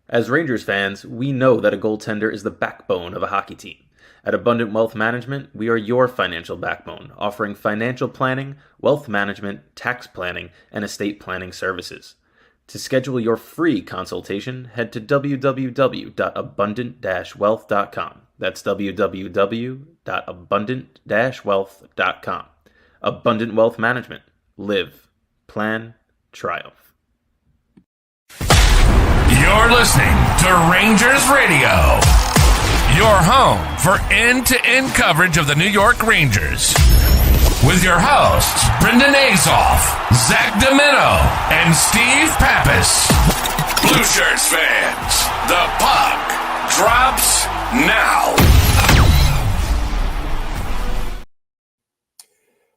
As Rangers fans, we know that a goaltender is the backbone of a hockey team. At Abundant Wealth Management, we are your financial backbone, offering financial planning, wealth management, tax planning, and estate planning services. To schedule your free consultation, head to www.abundant-wealth.com. That's www.abundant-wealth.com. Abundant Wealth Management. Live, plan, triumph. You're listening to Rangers Radio, your home for end-to-end coverage of the New York Rangers. With your hosts, Brendan Azoff, Zach Domino, and Steve Pappas. Blue Shirts fans, the puck drops now.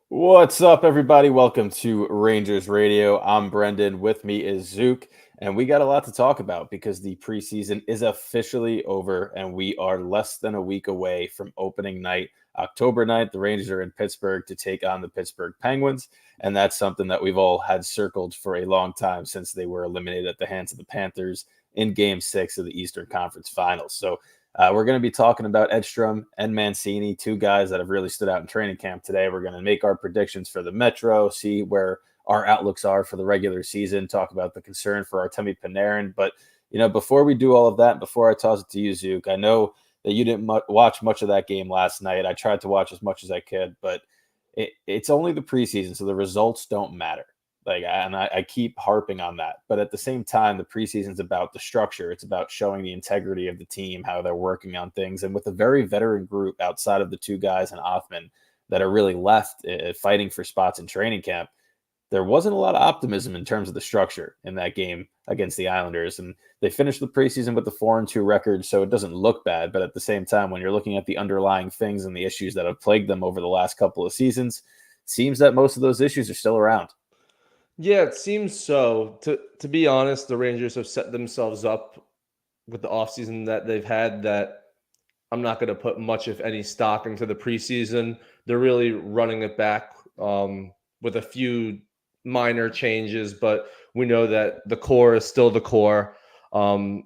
What's up, everybody? Welcome to Rangers Radio. I'm Brendan. With me is Zook, and we got a lot to talk about because the preseason is officially over, and we are less than a week away from opening night. October 9th, the Rangers are in Pittsburgh to take on the Pittsburgh Penguins, and that's something that we've all had circled for a long time since they were eliminated at the hands of the Panthers in Game 6 of the Eastern Conference Finals. So we're going to be talking about Edstrom and Mancini, two guys that have really stood out in training camp today. We're going to make our predictions for the Metro, see where our outlooks are for the regular season, talk about the concern for Artemi Panarin. But, before we do all of that, before I toss it to you, Zook, I know that you didn't watch much of that game last night. I tried to watch as much as I could, but it's only the preseason, so the results don't matter. I keep harping on that. But at the same time, the preseason's about the structure. It's about showing the integrity of the team, how they're working on things. And with a very veteran group outside of the two guys and Othman that are really left fighting for spots in training camp, there wasn't a lot of optimism in terms of the structure in that game against the Islanders. And they finished the preseason with the 4-2 record, so it doesn't look bad. But at the same time, when you're looking at the underlying things and the issues that have plagued them over the last couple of seasons, it seems that most of those issues are still around. Yeah, it seems so. To be honest, the Rangers have set themselves up with the offseason that they've had that I'm not going to put much, if any, stock into the preseason. They're really running it back with a few minor changes, but we know that the core is still the core. And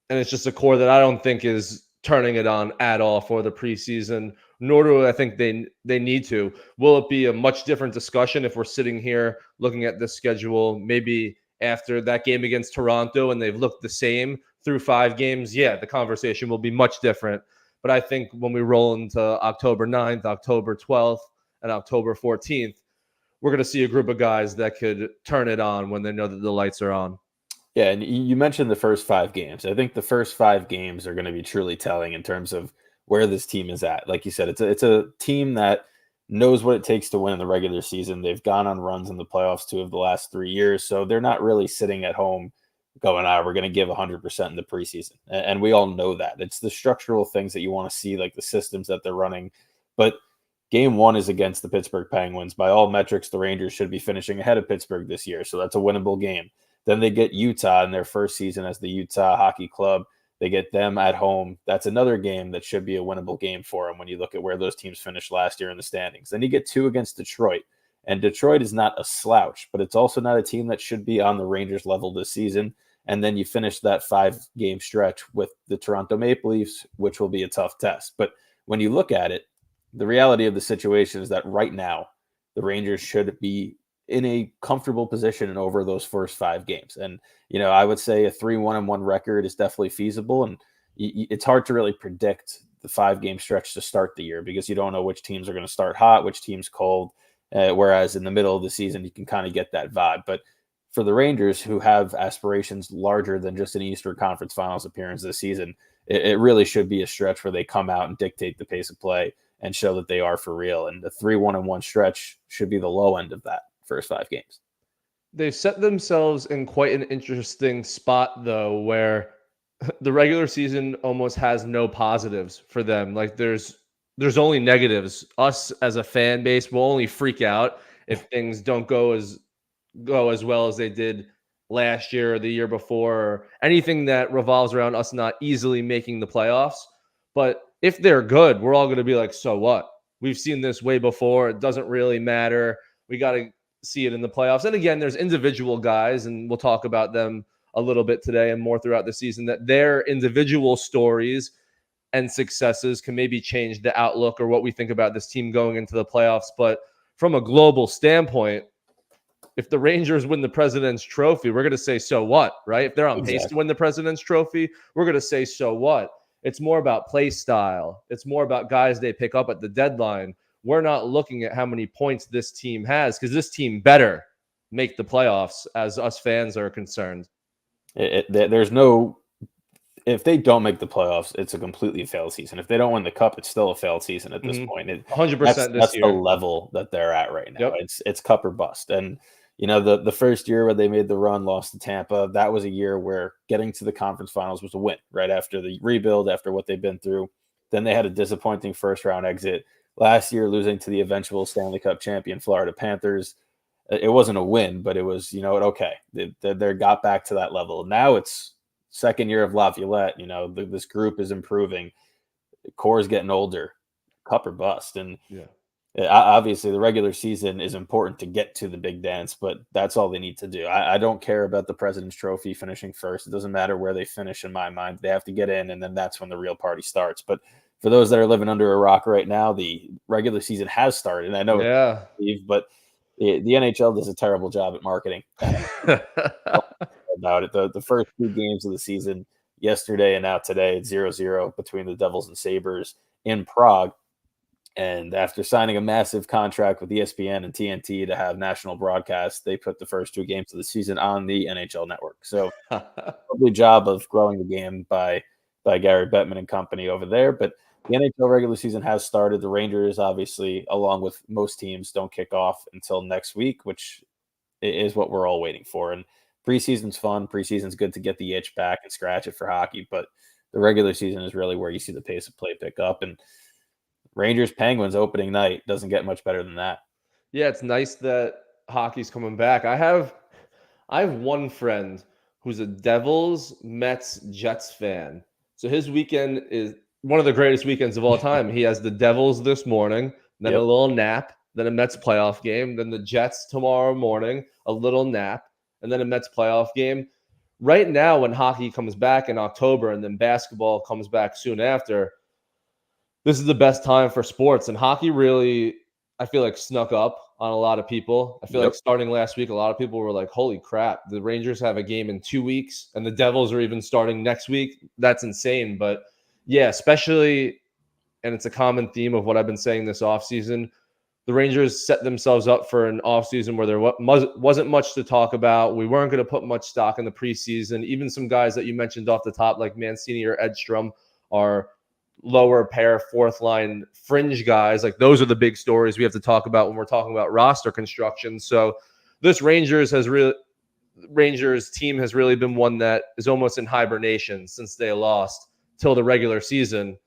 it's just a core that I don't think is turning it on at all for the preseason, nor do I think they need to. Will it be a much different discussion if we're sitting here looking at the schedule maybe after that game against Toronto and they've looked the same through 5 games? Yeah, the conversation will be much different. But I think when we roll into October 9th, October 12th, and October 14th, we're going to see a group of guys that could turn it on when they know that the lights are on. Yeah, and you mentioned the first 5 games. I think the first 5 games are going to be truly telling in terms of where this team is at. Like you said, it's a team that knows what it takes to win in the regular season. They've gone on runs in the playoffs 2 of the last 3 years, so they're not really sitting at home going, we're going to give 100% in the preseason. And we all know that. It's the structural things that you want to see, like the systems that they're running. But Game 1 is against the Pittsburgh Penguins. By all metrics, the Rangers should be finishing ahead of Pittsburgh this year, so that's a winnable game. Then they get Utah in their first season as the Utah Hockey Club. They get them at home. That's another game that should be a winnable game for them when you look at where those teams finished last year in the standings. Then you get 2 against Detroit. And Detroit is not a slouch, but it's also not a team that should be on the Rangers level this season. And then you finish that 5-game stretch with the Toronto Maple Leafs, which will be a tough test. But when you look at it, the reality of the situation is that right now, the Rangers should be in a comfortable position over those first 5 games. And, I would say a 3-1-1 record is definitely feasible. And it's hard to really predict the 5-game stretch to start the year because you don't know which teams are going to start hot, which team's cold. Whereas in the middle of the season, you can kind of get that vibe. But for the Rangers, who have aspirations larger than just an Eastern Conference Finals appearance this season, it really should be a stretch where they come out and dictate the pace of play and show that they are for real. And the 3-1-1 stretch should be the low end of that first 5 games. They've set themselves in quite an interesting spot, though, where the regular season almost has no positives for them. Like there's only negatives. Us as a fan base will only freak out if things don't go as well as they did last year or the year before, or anything that revolves around us not easily making the playoffs. But if they're good, we're all going to be like, so what? We've seen this way before. It doesn't really matter. We got to see it in the playoffs. And again, there's individual guys, and we'll talk about them a little bit today and more throughout the season, that their individual stories and successes can maybe change the outlook or what we think about this team going into the playoffs. But from a global standpoint, if the Rangers win the President's Trophy, we're going to say, so what, right? If they're on pace to win the President's Trophy, we're going to say, so what? It's more about play style. It's more about guys they pick up at the deadline. We're not looking at how many points this team has, because this team better make the playoffs as us fans are concerned. There's no... If they don't make the playoffs, it's a completely failed season. If they don't win the cup, it's still a failed season at this point. 100% that's the level that they're at right now. Yep. It's cup or bust. And the first year where they made the run, lost to Tampa, that was a year where getting to the conference finals was a win right after the rebuild, after what they've been through. Then they had a disappointing first round exit. Last year, losing to the eventual Stanley Cup champion Florida Panthers. It wasn't a win, but it was, okay. They got back to that level. Now it's second year of Laviolette, this group is improving. The core is getting older, cup or bust. And obviously the regular season is important to get to the big dance, but that's all they need to do. I don't care about the President's Trophy finishing first. It doesn't matter where they finish in my mind. They have to get in, and then that's when the real party starts. But for those that are living under a rock right now, the regular season has started. And I know, but the NHL does a terrible job at marketing. About it. The first 2 games of the season, yesterday and now today, it's 0-0 between the Devils and Sabres in Prague. And after signing a massive contract with ESPN and TNT to have national broadcast, they put the first 2 games of the season on the NHL network. So lovely job of growing the game by Gary Bettman and company over there. But the NHL regular season has started. The Rangers, obviously, along with most teams, don't kick off until next week, which is what we're all waiting for. And preseason's fun. Preseason's good to get the itch back and scratch it for hockey, but the regular season is really where you see the pace of play pick up. And Rangers Penguins opening night doesn't get much better than that. Yeah, it's nice that hockey's coming back. I have one friend who's a Devils, Mets, Jets fan. So his weekend is one of the greatest weekends of all time. He has the Devils this morning, then a little nap, then a Mets playoff game, then the Jets tomorrow morning, a little nap, and then a Mets playoff game. Right now, when hockey comes back in October and then basketball comes back soon after, this is the best time for sports. And hockey really, I feel like, snuck up on a lot of people. I feel like starting last week, a lot of people were like, holy crap, the Rangers have a game in 2 weeks and the Devils are even starting next week. That's insane. But yeah, especially, and it's a common theme of what I've been saying this offseason, the Rangers set themselves up for an offseason where there wasn't much to talk about. We weren't going to put much stock in the preseason. Even some guys that you mentioned off the top, like Mancini or Edstrom, are lower pair, fourth line fringe guys. Like, those are the big stories we have to talk about when we're talking about roster construction. So this Rangers team has really been one that is almost in hibernation since they lost till the regular season.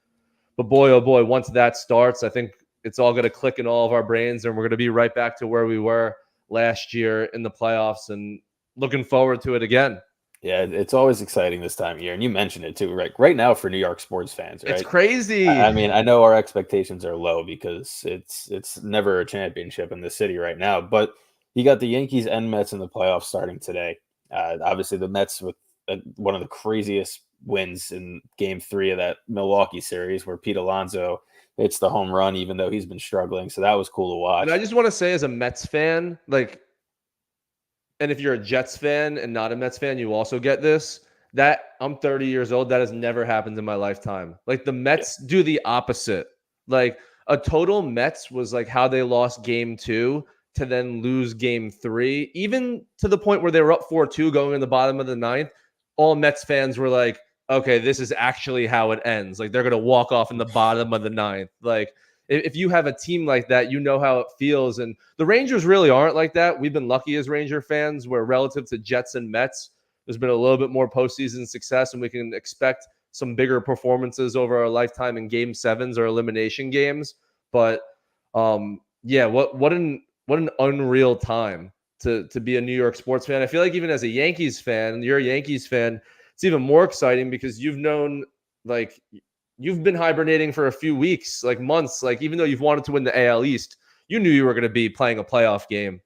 But boy, oh boy, once that starts, I think it's all going to click in all of our brains, and we're going to be right back to where we were last year in the playoffs, and looking forward to it again. Yeah, it's always exciting this time of year. And you mentioned it too, right now for New York sports fans, right? It's crazy. I mean, I know our expectations are low because it's never a championship in the city right now, but you got the Yankees and Mets in the playoffs starting today. Obviously the Mets with one of the craziest wins in game 3 of that Milwaukee series, where Pete Alonso hits the home run, even though he's been struggling. So that was cool to watch. And I just want to say, as a Mets fan, and if you're a Jets fan and not a Mets fan, you also get this, that I'm 30 years old. That has never happened in my lifetime. Like, the Mets do the opposite. Like, a total Mets was like how they lost game 2 to then lose game 3, even to the point where they were up 4-2 going in the bottom of the 9th. All Mets fans were like, okay, this is actually how it ends. Like, they're going to walk off in the bottom of the 9th. Like, if you have a team like that, you know how it feels. And the Rangers really aren't like that. We've been lucky as Ranger fans, where relative to Jets and Mets, there's been a little bit more postseason success, and we can expect some bigger performances over our lifetime in game 7s or elimination games. But yeah, what an unreal time to be a New York sports fan. I feel like even as a Yankees fan, and you're a Yankees fan, it's even more exciting because you've been hibernating for a few weeks, like months. Like, even though you've wanted to win the AL East, you knew you were going to be playing a playoff game,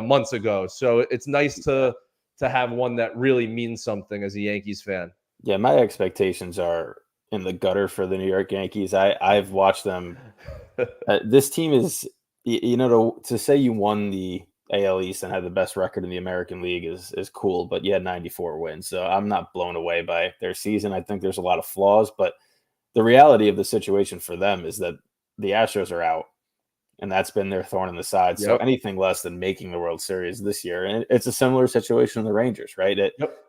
months ago. So it's nice to to have one that really means something as a Yankees fan. Yeah, my expectations are in the gutter for the New York Yankees. I've watched them. This team is, to say you won the AL East and had the best record in the American League is cool, but you had 94 wins. So I'm not blown away by their season. I think there's a lot of flaws, but the reality of the situation for them is that the Astros are out, and that's been their thorn in the side. So anything less than making the World Series this year, and it's a similar situation in the Rangers, right?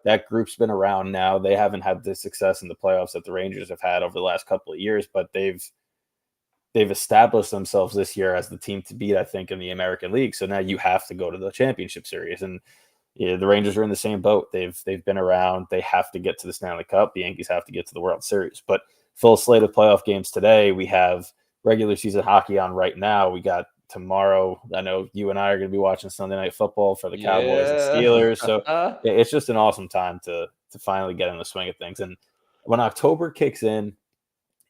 That group's been around now. They haven't had the success in the playoffs that the Rangers have had over the last couple of years, but they've established themselves this year as the team to beat, I think, in the American League. So now you have to go to the championship series, and the Rangers are in the same boat. They've been around. They have to get to the Stanley Cup. The Yankees have to get to the World Series. But full slate of playoff games today. We have regular season hockey on right now. We got tomorrow. I know you and I are going to be watching Sunday Night Football for the Cowboys and Steelers. So it's just an awesome time to finally get in the swing of things. And when October kicks in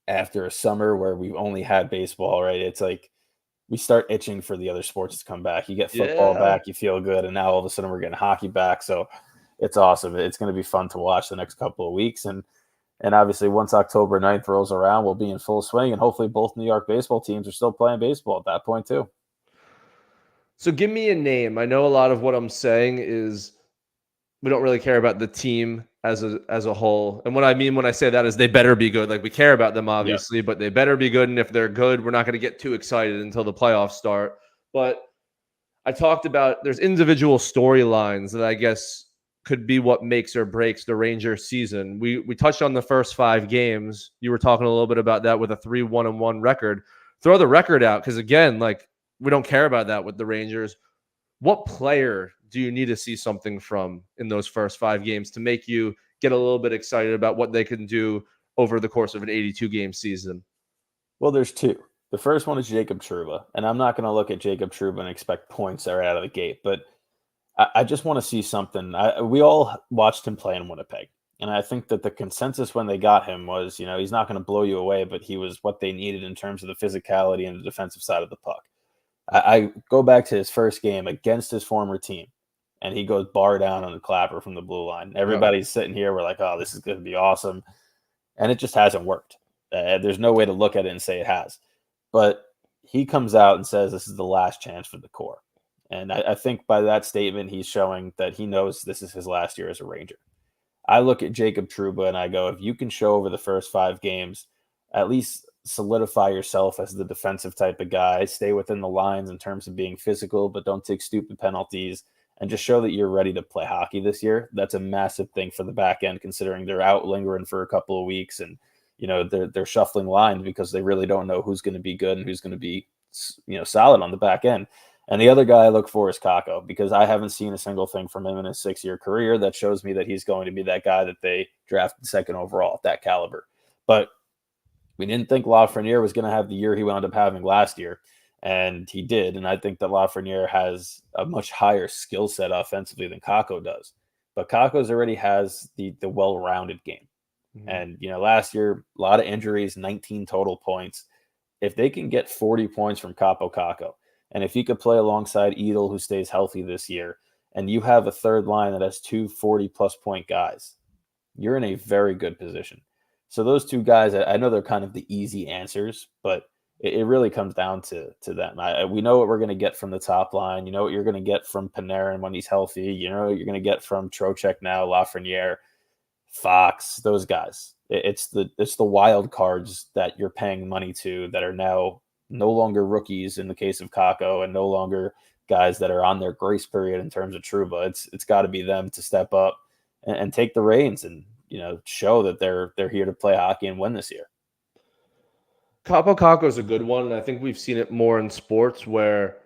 after a summer where we've only had baseball, right, it's like we start itching for the other sports to come back. You get football back, you feel good, and now all of a sudden we're getting hockey back. So it's awesome. It's going to be fun to watch the next couple of weeks. And obviously, once October 9th rolls around, we'll be in full swing, and hopefully both New York baseball teams are still playing baseball at that point too. So give me a name. I know a lot of what I'm saying is we don't really care about the team as a whole. And what I mean when I say that is they better be good. Like, we care about them, obviously, but they better be good. And if they're good, we're not going to get too excited until the playoffs start. But I talked about there's individual storylines that I guess could be what makes or breaks the Rangers season. We touched on the first 5 games. You were talking a little bit about that with a 3-1-1 record. Throw the record out, because again, like, we don't care about that with the Rangers. What player do you need to see something from in those first 5 games to make you get a little bit excited about what they can do over the course of an 82-game season? Well, there's 2. The first one is Jacob Trouba, and I'm not going to look at Jacob Trouba and expect points that are out of the gate, but I just want to see something. We all watched him play in Winnipeg, and I think that the consensus when they got him was, he's not going to blow you away, but he was what they needed in terms of the physicality and the defensive side of the puck. I go back to his first game against his former team, and he goes bar down on the clapper from the blue line. Everybody's sitting here. We're like, oh, this is going to be awesome. And it just hasn't worked. There's no way to look at it and say it has. But he comes out and says this is the last chance for the core. And I think by that statement, he's showing that he knows this is his last year as a Ranger. I look at Jacob Trouba and I go, if you can show over the first 5 games, at least solidify yourself as the defensive type of guy, stay within the lines in terms of being physical, but don't take stupid penalties, and just show that you're ready to play hockey this year. That's a massive thing for the back end, considering they're out lingering for a couple of weeks, and they're shuffling lines because they really don't know who's going to be good and who's going to be solid on the back end. And the other guy I look for is Kakko, because I haven't seen a single thing from him in his 6-year career that shows me that he's going to be that guy that they drafted 2nd overall at that caliber. But we didn't think Lafreniere was going to have the year he wound up having last year, and he did. And I think that Lafreniere has a much higher skill set offensively than Kakko does. But Kakko's already has the well-rounded game. Mm-hmm. And, last year, a lot of injuries, 19 total points. If they can get 40 points from Kakko, and if you could play alongside Edel, who stays healthy this year, and you have a third line that has 2 40-plus point guys, you're in a very good position. So those 2 guys, I know they're kind of the easy answers, but it really comes down to them. We know what we're going to get from the top line. You know what you're going to get from Panarin when he's healthy. You know what you're going to get from Trocheck now, Lafreniere, Fox, those guys. It's the wild cards that you're paying money to that are now no longer rookies in the case of Kakko, and no longer guys that are on their grace period in terms of Trouba. It's got to be them to step up and take the reins and show that they're here to play hockey and win this year. Kakko is a good one, and I think we've seen it more in sports where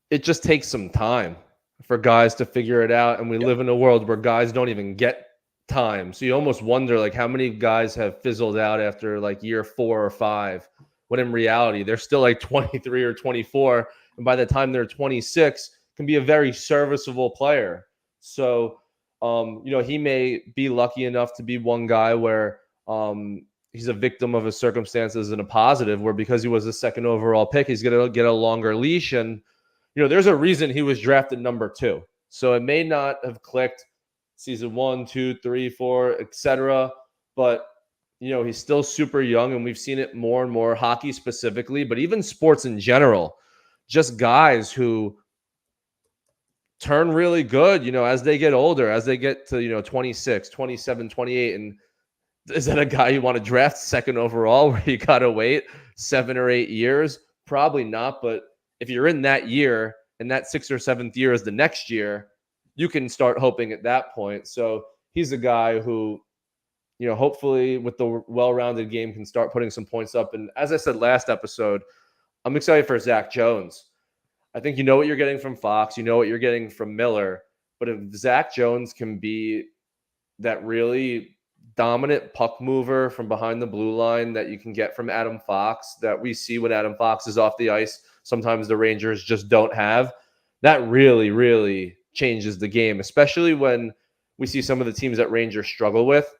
it just takes some time for guys to figure it out, and we live in a world where guys don't even get time. So you almost wonder, like, how many guys have fizzled out after like year 4 or 5, when in reality they're still like 23 or 24, and by the time they're 26 can be a very serviceable player. So he may be lucky enough to be one guy where he's a victim of his circumstances in a positive, where because he was a 2nd overall pick, he's going to get a longer leash. And, there's a reason he was drafted number 2. So it may not have clicked season 1, 2, 3, 4, etc. But he's still super young, and we've seen it more and more, hockey specifically, but even sports in general. Just guys who turn really good, as they get older, as they get to, 26, 27, 28. And is that a guy you want to draft second overall where you got to wait 7 or 8 years? Probably not. But if you're in that year and that 6th or 7th year is the next year, you can start hoping at that point. So he's a guy who, hopefully with the well-rounded game can start putting some points up. And as I said last episode, I'm excited for Zach Jones. I think you know what you're getting from Fox. You know what you're getting from Miller. But if Zach Jones can be that really dominant puck mover from behind the blue line that you can get from Adam Fox, that we see when Adam Fox is off the ice, sometimes the Rangers just don't have, that really, really changes the game, especially when we see some of the teams that Rangers struggle with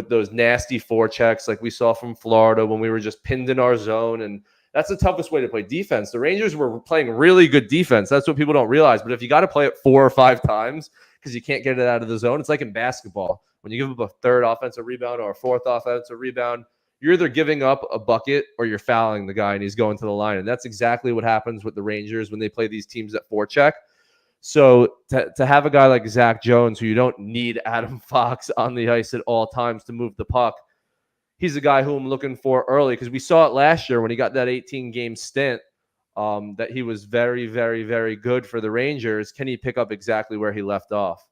those nasty forechecks like we saw from Florida when we were just pinned in our zone. And that's the toughest way to play defense. The Rangers were playing really good defense. That's what people don't realize. But if you got to play it 4 or 5 times because you can't get it out of the zone, it's like in basketball. When you give up a third offensive rebound or a fourth offensive rebound, you're either giving up a bucket or you're fouling the guy and he's going to the line. And that's exactly what happens with the Rangers when they play these teams at forecheck. So to have a guy like Zach Jones, who you don't need Adam Fox on the ice at all times to move the puck, he's a guy who I'm looking for early, because we saw it last year when he got that 18-game stint, that he was very, very, very good for the Rangers. Can he pick up exactly where he left off?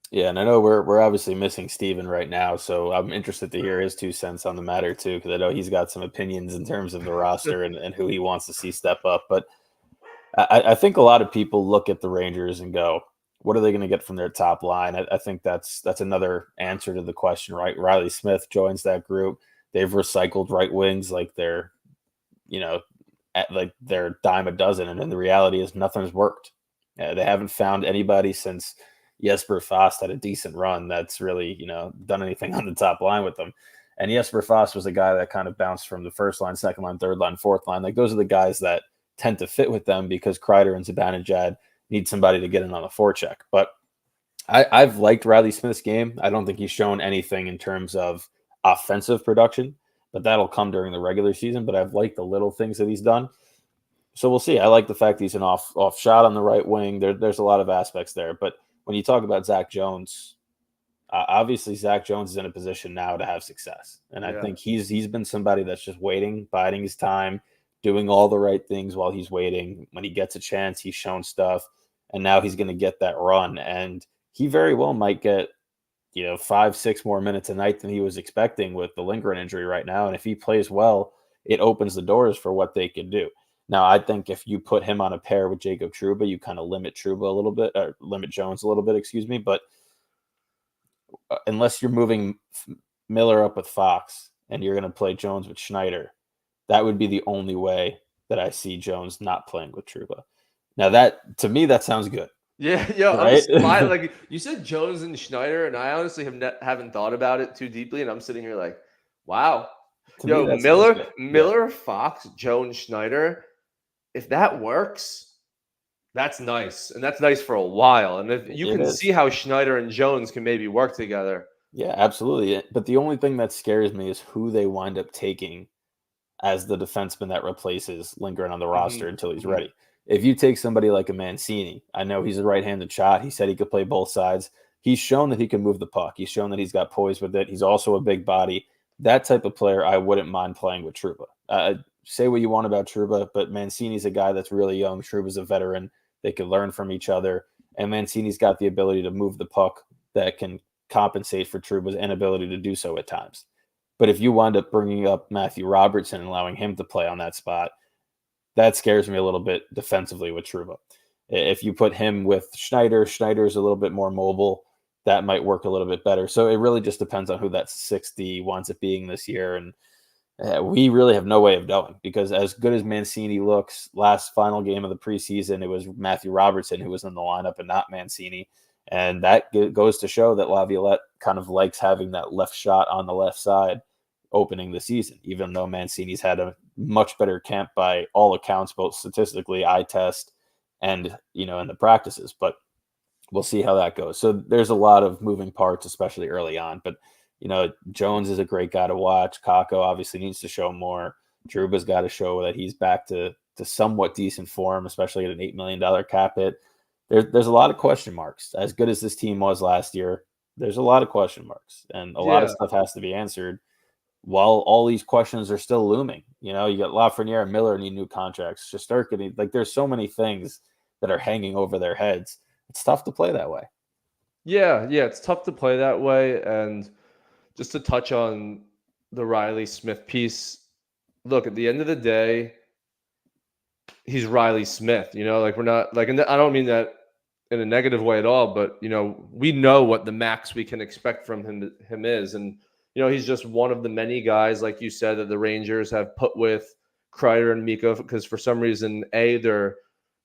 Yeah, and I know we're obviously missing Steven right now, so I'm interested to hear his 2 cents on the matter too, because I know he's got some opinions in terms of the roster and who he wants to see step up. But I think a lot of people look at the Rangers and go, what are they going to get from their top line? I think that's another answer to the question, right? Riley Smith joins that group. They've recycled right wings like they're dime a dozen. And then the reality is nothing's worked. They haven't found anybody since Jesper Fast had a decent run that's really, done anything on the top line with them. And Jesper Fast was a guy that kind of bounced from the first line, second line, third line, fourth line. Like, those are the guys that tend to fit with them because Kreider and Zibanejad need somebody to get in on the forecheck. But I've liked Riley Smith's game. I don't think he's shown anything in terms of offensive production, but that'll come during the regular season. But I've liked the little things that he's done. So we'll see. I like the fact he's an off shot on the right wing. There's a lot of aspects there. But when you talk about Zach Jones, obviously Zach Jones is in a position now to have success. And I think he's been somebody that's just waiting, biding his time, doing all the right things while he's waiting. When he gets a chance, he's shown stuff. And now he's going to get that run. And he very well might get 5-6 more minutes a night than he was expecting with the lingering injury right now. And if he plays well, it opens the doors for what they can do. Now, I think if you put him on a pair with Jacob Trouba, you kind of limit Trouba a little bit, or limit Jones a little bit, excuse me. But unless you're moving Miller up with Fox and you're going to play Jones with Schneider, that would be the only way that I see Jones not playing with Trouba. Now, that, to me, that sounds good. Yeah, right? Like you said, Jones and Schneider, and I honestly haven't thought about it too deeply, and I'm sitting here like, wow. Miller, Fox, Jones, Schneider, if that works, that's nice, and that's nice for a while. And if you can see how Schneider and Jones can maybe work together. Yeah, absolutely. But the only thing that scares me is who they wind up taking as the defenseman that replaces Lindgren on the roster until he's ready. If you take somebody like a Mancini, I know he's a right-handed shot. He said he could play both sides. He's shown that he can move the puck. He's shown that he's got poise with it. He's also a big body. That type of player, I wouldn't mind playing with Trouba. Say what you want about Trouba, but Mancini's a guy that's really young. Trouba's a veteran. They can learn from each other. And Mancini's got the ability to move the puck that can compensate for Trouba's inability to do so at times. But if you wind up bringing up Matthew Robertson and allowing him to play on that spot, that scares me a little bit defensively with Trouba. If you put him with Schneider's a little bit more mobile. That might work a little bit better. So it really just depends on who that 60 winds up being this year. And we really have no way of knowing, because as good as Mancini looks, last final game of the preseason, it was Matthew Robertson who was in the lineup and not Mancini. And that goes to show that Laviolette kind of likes having that left shot on the left side opening the season, even though Mancini's had a much better camp by all accounts, both statistically, eye test, and in the practices. But we'll see how that goes. So there's a lot of moving parts, especially early on. But Jones is a great guy to watch. Kako obviously needs to show more. Truba's got to show that he's back to somewhat decent form, especially at an $8 million cap hit. There's a lot of question marks. As good as this team was last year, there's a lot of question marks, and a lot of stuff has to be answered while all these questions are still looming. You got Lafreniere and Miller need new contracts. Shesterkin, there's so many things that are hanging over their heads. It's tough to play that way. Yeah, it's tough to play that way. And just to touch on the Riley Smith piece, look, at the end of the day, he's Riley Smith. we're not and I don't mean that in a negative way at all, but we know what the max we can expect from him is, and he's just one of the many guys, like you said, that the Rangers have put with Kreider and Mika because for some reason, A, they're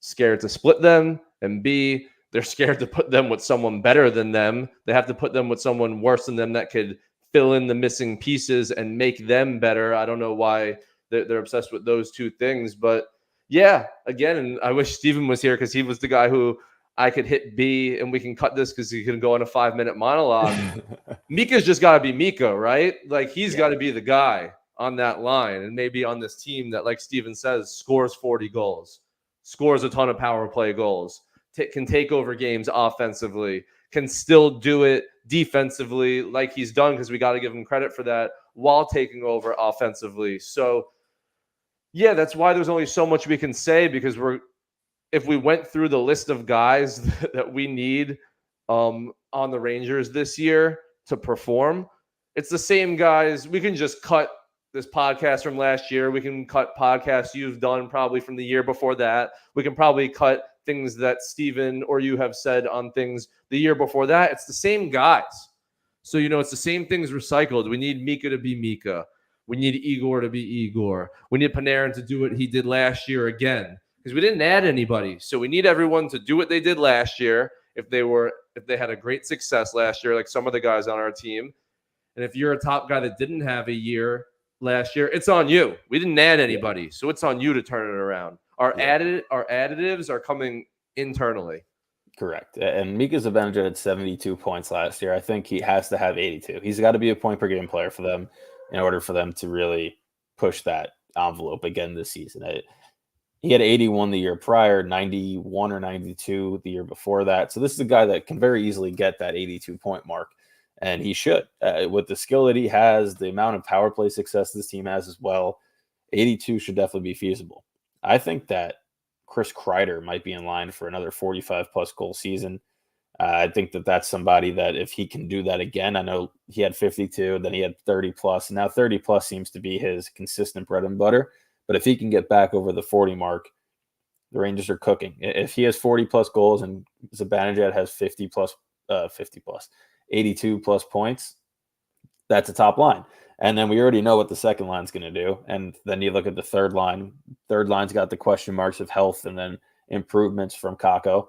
scared to split them, and B, they're scared to put them with someone better than them. They have to put them with someone worse than them that could fill in the missing pieces and make them better. I don't know why they're obsessed with those two things, but yeah, again, and I wish Steven was here because he was the guy who I could hit B and we can cut this because he can go on a 5-minute monologue. Mika's just got to be Mika, right? He's got to be the guy on that line and maybe on this team that, like Steven says, scores 40 goals, scores a ton of power play goals, can take over games offensively, can still do it defensively like he's done because we got to give him credit for that while taking over offensively. So, yeah, that's why there's only so much we can say because if we went through the list of guys that we need on the Rangers this year to perform, it's the same guys. We can just cut this podcast from last year. We can cut podcasts you've done probably from the year before that. We can probably cut things that Steven or you have said on things the year before that. It's the same guys. So, it's the same things recycled. We need Mika to be Mika. We need Igor to be Igor. We need Panarin to do what he did last year again because we didn't add anybody. So we need everyone to do what they did last year if they had a great success last year, like some of the guys on our team. And if you're a top guy that didn't have a year last year, it's on you. We didn't add anybody, so it's on you to turn it around. Our additives are coming internally. Correct. And Mika Zibanejad had 72 points last year. I think he has to have 82. He's got to be a point per game player for them in order for them to really push that envelope again this season. He had 81 the year prior, 91 or 92 the year before that. So this is a guy that can very easily get that 82-point mark, and he should. With the skill that he has, the amount of power play success this team has as well, 82 should definitely be feasible. I think that Chris Kreider might be in line for another 45-plus goal season. I think that that's somebody that if he can do that again, I know he had 52, then he had 30-plus, and now 30-plus seems to be his consistent bread and butter. But if he can get back over the 40 mark, the Rangers are cooking. If he has 40-plus goals and Zibanejad has 50-plus, 82-plus points, that's a top line. And then we already know what the second line's going to do. And then you look at the third line. Third line's got the question marks of health and then improvements from Kako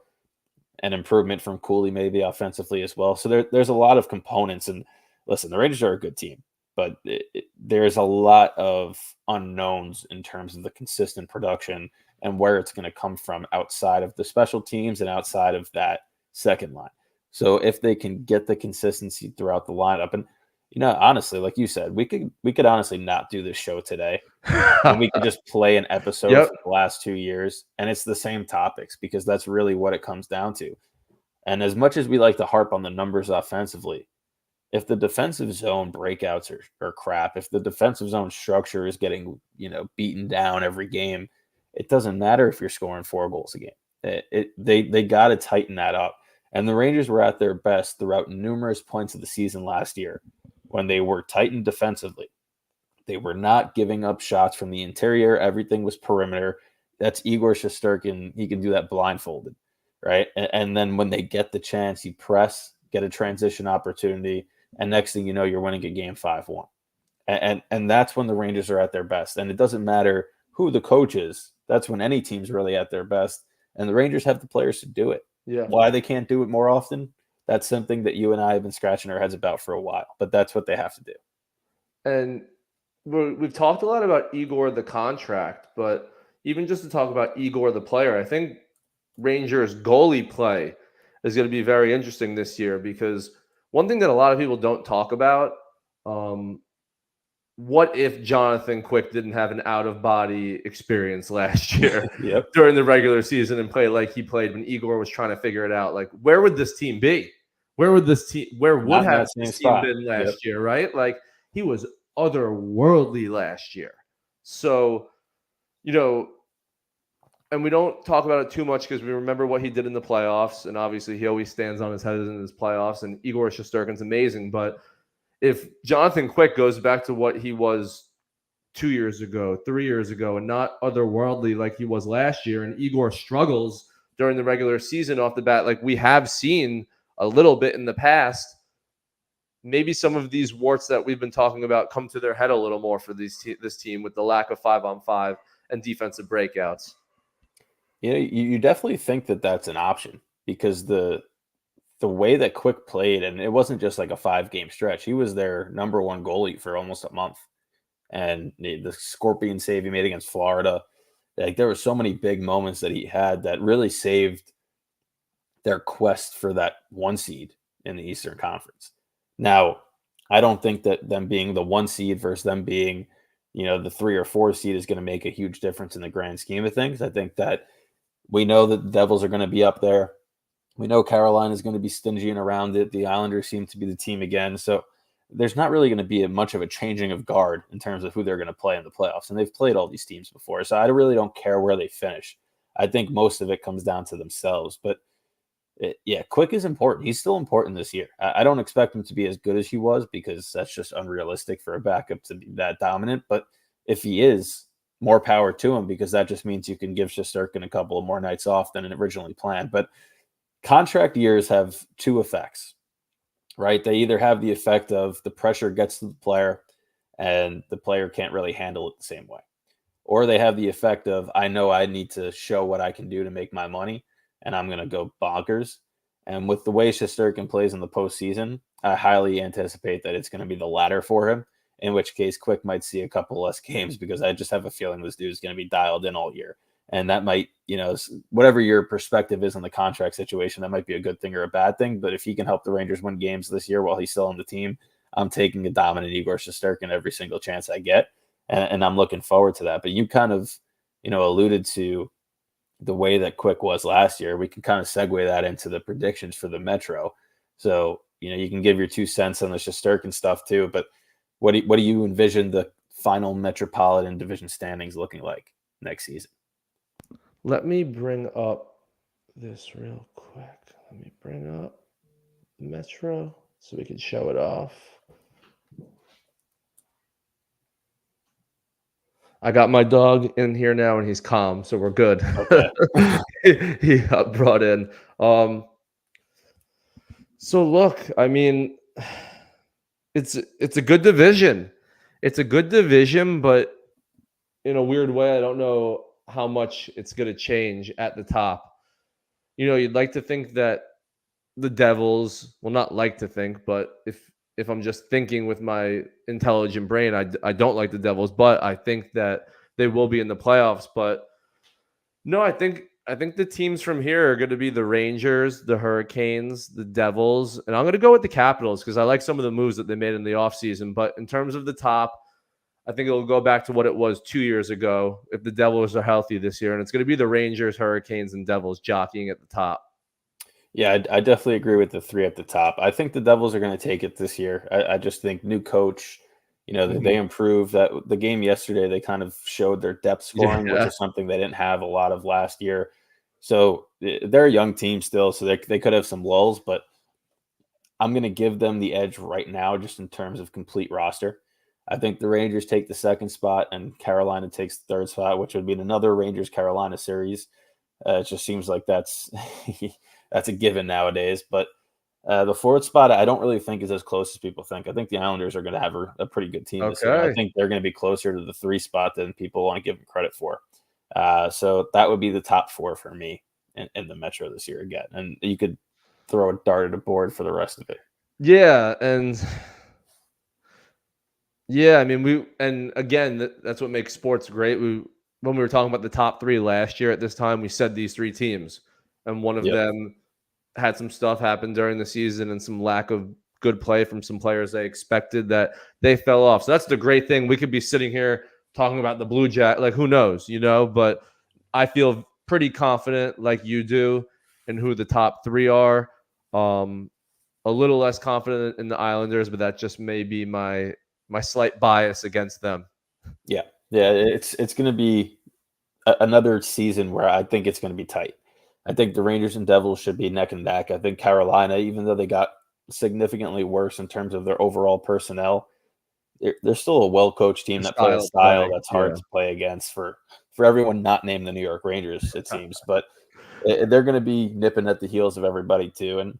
and improvement from Cooley maybe offensively as well. So there's a lot of components. And listen, the Rangers are a good team, but there's a lot of unknowns in terms of the consistent production and where it's going to come from outside of the special teams and outside of that second line. So if they can get the consistency throughout the lineup, and honestly, like you said, we could honestly not do this show today, and we could just play an episode for the last 2 years, and it's the same topics because that's really what it comes down to. And as much as we like to harp on the numbers offensively, if the defensive zone breakouts are crap, if the defensive zone structure is getting beaten down every game, it doesn't matter if you're scoring 4 goals a game. They got to tighten that up. And the Rangers were at their best throughout numerous points of the season last year when they were tightened defensively. They were not giving up shots from the interior. Everything was perimeter. That's Igor Shesterkin. He can do that blindfolded, right? And then when they get the chance, you press, get a transition opportunity, and next thing you know, you're winning a game 5-1. And that's when the Rangers are at their best. And it doesn't matter who the coach is. That's when any team's really at their best. And the Rangers have the players to do it. Yeah. Why they can't do it more often, that's something that you and I have been scratching our heads about for a while. But that's what they have to do. And we've talked a lot about Igor, the contract, but even just to talk about Igor, the player, I think Rangers goalie play is going to be very interesting this year, because one thing that a lot of people don't talk about, what if Jonathan Quick didn't have an out-of-body experience last year Yep. during the regular season and play like he played when Igor was trying to figure it out? Like, where would this team be? Where would this team Not in have that same this team spot. been last Yep. year, right? Like, he was otherworldly last year. So, and we don't talk about it too much because we remember what he did in the playoffs, and obviously he always stands on his head in his playoffs, and Igor Shesterkin's amazing. But if Jonathan Quick goes back to what he was 2 years ago, 3 years ago, and not otherworldly like he was last year, and Igor struggles during the regular season off the bat, like we have seen a little bit in the past, maybe some of these warts that we've been talking about come to their head a little more for this team with the lack of 5-on-5 and defensive breakouts. You definitely think that that's an option, because the way that Quick played, and it wasn't just like a 5-game stretch. He was their number one goalie for almost a month. And the scorpion save he made against Florida, like there were so many big moments that he had that really saved their quest for that 1 seed in the Eastern Conference. Now, I don't think that them being the 1 seed versus them being, the 3 or 4 seed is going to make a huge difference in the grand scheme of things. I think that we know that the Devils are going to be up there. We know Carolina is going to be stingy and around it. The Islanders seem to be the team again. So there's not really going to be much of a changing of guard in terms of who they're going to play in the playoffs. And they've played all these teams before. So I really don't care where they finish. I think most of it comes down to themselves. But Quick is important. He's still important this year. I don't expect him to be as good as he was, because that's just unrealistic for a backup to be that dominant. But if he is, more power to him, because that just means you can give Shesterkin a couple of more nights off than originally planned. But contract years have 2 effects, right? They either have the effect of the pressure gets to the player and the player can't really handle it the same way, or they have the effect of, I know I need to show what I can do to make my money, and I'm going to go bonkers. And with the way Shesterkin plays in the postseason, I highly anticipate that it's going to be the latter for him, in which case Quick might see a couple less games, because I just have a feeling this dude is going to be dialed in all year. And that might, whatever your perspective is on the contract situation, that might be a good thing or a bad thing. But if he can help the Rangers win games this year while he's still on the team, I'm taking a dominant Igor Shesterkin every single chance I get. And I'm looking forward to that. But you kind of, alluded to the way that Quick was last year. We can kind of segue that into the predictions for the Metro. So, you can give your 2 cents on the Shesterkin stuff too. But what do you envision the final Metropolitan Division standings looking like next season? Let me bring up this real quick. Let me bring up Metro so we can show it off. I got my dog in here now, and he's calm, so we're good. Okay. He got brought in. So look, I mean, it's a good division. It's a good division, but in a weird way, I don't know how much it's going to change at the top. You'd like to think that the Devils, well, not like to think, but if I'm just thinking with my intelligent brain, I don't like the Devils, but I think that they will be in the playoffs. But no, I think the teams from here are going to be the Rangers, the Hurricanes, the Devils, and I'm going to go with the Capitals because I like some of the moves that they made in the offseason. But in terms of the top, I think it'll go back to what it was 2 years ago if the Devils are healthy this year, and it's going to be the Rangers, Hurricanes, and Devils jockeying at the top. Yeah, I definitely agree with the 3 at the top. I think the Devils are going to take it this year. I just think new coach, they improved. That the game yesterday, they kind of showed their depth scoring, which is something they didn't have a lot of last year. So they're a young team still, so they could have some lulls, but I'm going to give them the edge right now just in terms of complete roster. I think the Rangers take the 2nd spot and Carolina takes the 3rd spot, which would be another Rangers-Carolina series. It just seems like that's a given nowadays. But the 4th spot, I don't really think is as close as people think. I think the Islanders are going to have a pretty good team this year. I think they're going to be closer to the 3 spot than people want to give them credit for. So that would be the top 4 for me in the Metro this year again. And you could throw a dart at a board for the rest of it. Yeah, and I mean, that's what makes sports great. When we were talking about the top 3 last year at this time, we said these 3 teams, and one of them had some stuff happen during the season and some lack of good play from some players they expected that they fell off. So that's the great thing. We could be sitting here talking about the Blue Jack, like who knows, but I feel pretty confident like you do in who the top three are. A little less confident in the Islanders, but that just may be my slight bias against them. Yeah. It's going to be another season where I think it's going to be tight. I think the Rangers and Devils should be neck and neck. I think Carolina, even though they got significantly worse in terms of their overall personnel, they're still a well-coached team that plays a style that's hard to play against for everyone not named the New York Rangers, it seems. But they're going to be nipping at the heels of everybody too. And,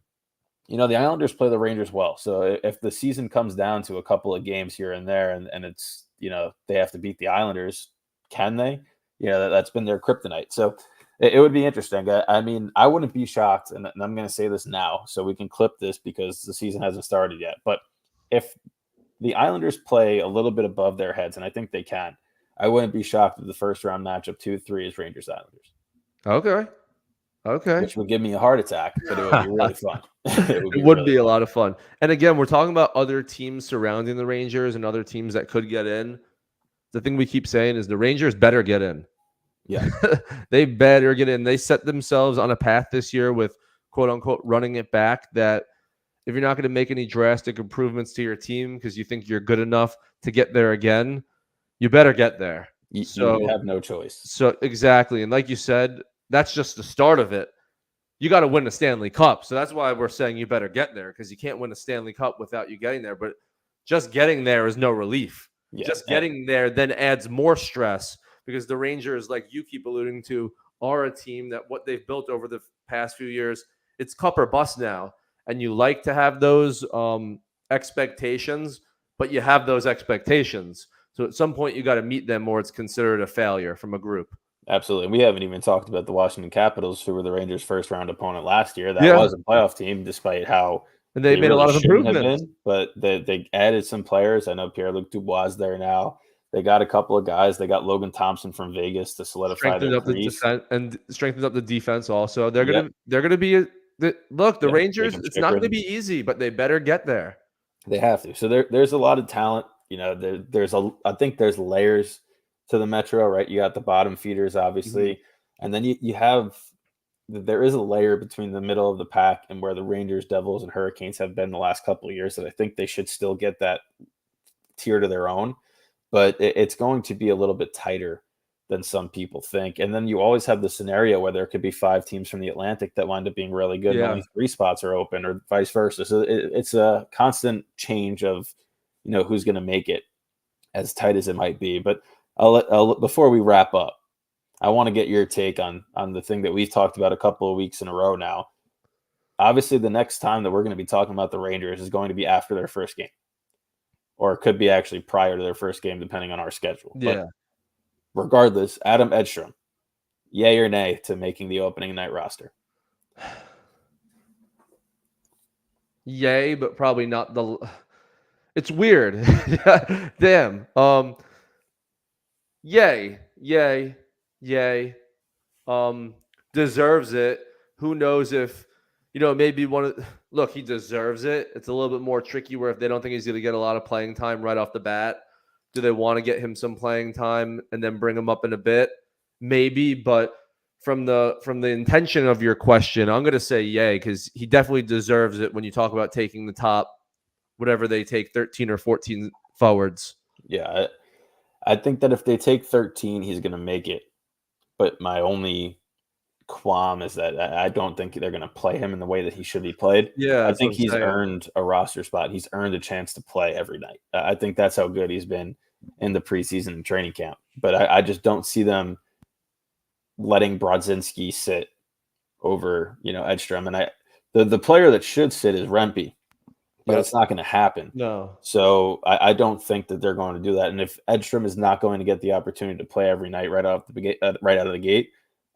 the Islanders play the Rangers well. So if the season comes down to a couple of games here and there and it's, they have to beat the Islanders, can they? That's been their kryptonite. So it would be interesting. I mean, I wouldn't be shocked, and I'm going to say this now so we can clip this because the season hasn't started yet. But if the Islanders play a little bit above their heads, and I think they can, I wouldn't be shocked if the first round matchup 2-3 is Rangers-Islanders. Okay. Which would give me a heart attack, but it would be really fun. It would be a lot of fun. And again, we're talking about other teams surrounding the Rangers and other teams that could get in. The thing we keep saying is the Rangers better get in. Yeah. They better get in. They set themselves on a path this year with quote unquote running it back that if you're not going to make any drastic improvements to your team because you think you're good enough to get there again, you better get there. You have no choice. So exactly. And like you said, that's just the start of it. You got to win the Stanley Cup. So that's why we're saying you better get there because you can't win a Stanley Cup without you getting there. But just getting there is no relief. Yeah. Just getting there then adds more stress because the Rangers, like you keep alluding to, are a team that what they've built over the past few years, it's cup or bust now. And you like to have those expectations, but you have those expectations. So at some point you got to meet them or it's considered a failure from a group. Absolutely. We haven't even talked about the Washington Capitals, who were the Rangers' first round opponent last year. That was a playoff team, despite how and they made really a lot of improvements. But they added some players. I know Pierre-Luc Dubois is there now. They got a couple of guys. They got Logan Thompson from Vegas to solidify their crease. And strengthened up the defense also. They're gonna be the Rangers. It's not going to be easy, but they better get there. They have to. So there's a lot of talent. I think there's layers to the Metro, right? You got the bottom feeders, obviously. Mm-hmm. And then there is a layer between the middle of the pack and where the Rangers, Devils, and Hurricanes have been the last couple of years that I think they should still get that tier to their own. But it's going to be a little bit tighter than some people think. And then you always have the scenario where there could be 5 teams from the Atlantic that wind up being really good and only 3 spots are open or vice versa. So it's a constant change of, who's going to make it as tight as it might be. But before we wrap up, I want to get your take on the thing that we've talked about a couple of weeks in a row now. Obviously, the next time that we're going to be talking about the Rangers is going to be after their first game, or it could be actually prior to their first game, depending on our schedule. Yeah. But regardless, Adam Edstrom, yay or nay to making the opening night roster? Yay, but probably not the. It's weird. Damn. Yay. Deserves it. Who knows if, maybe look, he deserves it. It's a little bit more tricky where if they don't think he's going to get a lot of playing time right off the bat, do they want to get him some playing time and then bring him up in a bit? Maybe, but from the intention of your question, I'm going to say yay because he definitely deserves it when you talk about taking the top, whatever they take, 13 or 14 forwards. Yeah, I think that if they take 13, he's going to make it. But my only qualm is that I don't think they're going to play him in the way that he should be played. Yeah, I think he's earned a roster spot. He's earned a chance to play every night. I think that's how good he's been in the preseason and training camp. But I just don't see them letting Brodzinski sit over, Edstrom. And the player that should sit is Rempe. But it's not going to happen. No. So I don't think that they're going to do that. And if Edstrom is not going to get the opportunity to play every night right out of the gate,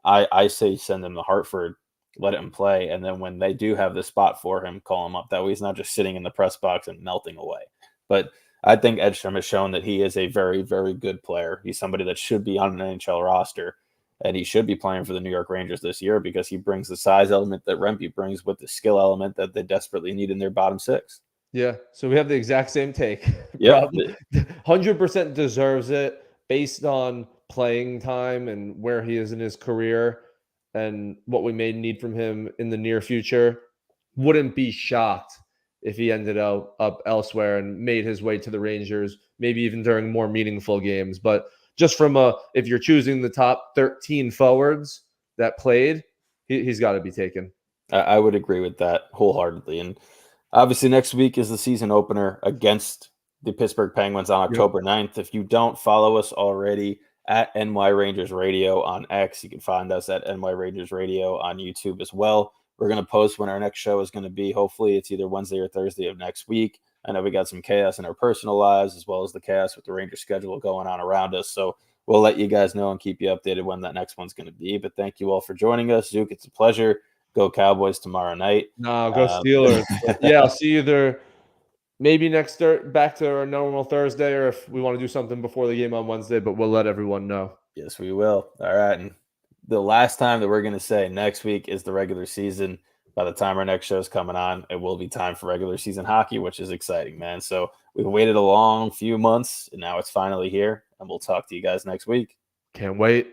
I say send him to Hartford, let him play, and then when they do have the spot for him, call him up. That way he's not just sitting in the press box and melting away. But I think Edstrom has shown that he is a very, very good player. He's somebody that should be on an NHL roster. and he should be playing for the New York Rangers this year because he brings the size element that Rempe brings with the skill element that they desperately need in their bottom six. Yeah, so we have the exact same take. Yeah, 100% deserves it based on playing time and where he is in his career and what we may need from him in the near future. Wouldn't be shocked if he ended up elsewhere and made his way to the Rangers, maybe even during more meaningful games. But just from if you're choosing the top 13 forwards that played, he's got to be taken. I would agree with that wholeheartedly. And obviously next week is the season opener against the Pittsburgh Penguins on October 9th. If you don't follow us already at NY Rangers Radio on X, you can find us at NY Rangers Radio on YouTube as well. We're going to post when our next show is going to be. Hopefully it's either Wednesday or Thursday of next week. I know we got some chaos in our personal lives as well as the chaos with the Rangers schedule going on around us. So we'll let you guys know and keep you updated when that next one's going to be. But thank you all for joining us. Zook, it's a pleasure. Go Cowboys tomorrow night. No, go Steelers. Yeah, I'll see you there. Maybe back to our normal Thursday, or if we want to do something before the game on Wednesday, but we'll let everyone know. Yes, we will. All right. And the last time that we're going to say next week is the regular season. By the time our next show is coming on, it will be time for regular season hockey, which is exciting, man. So we've waited a long few months, and now it's finally here, and we'll talk to you guys next week. Can't wait.